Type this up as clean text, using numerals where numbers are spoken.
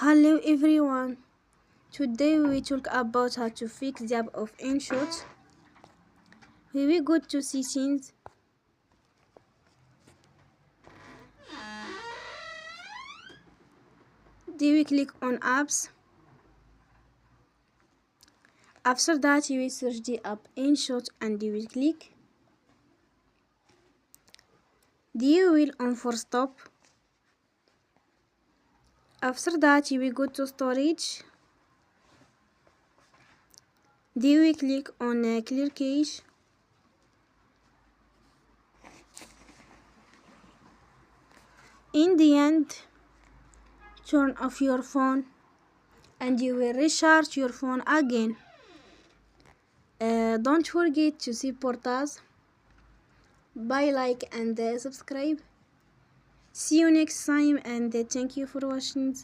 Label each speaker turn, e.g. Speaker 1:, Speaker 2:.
Speaker 1: Hello everyone. Today we talk about how to fix the app of InShot. We will go to settings. Then we click on apps. After that you will search the app InShot and you will click. Then you will on for stop. After that you will go to storage. Then we click on clear cache. In the end, turn off your phone and you will recharge your phone again. Don't forget to support us by like and subscribe. See you next time and thank you for watching.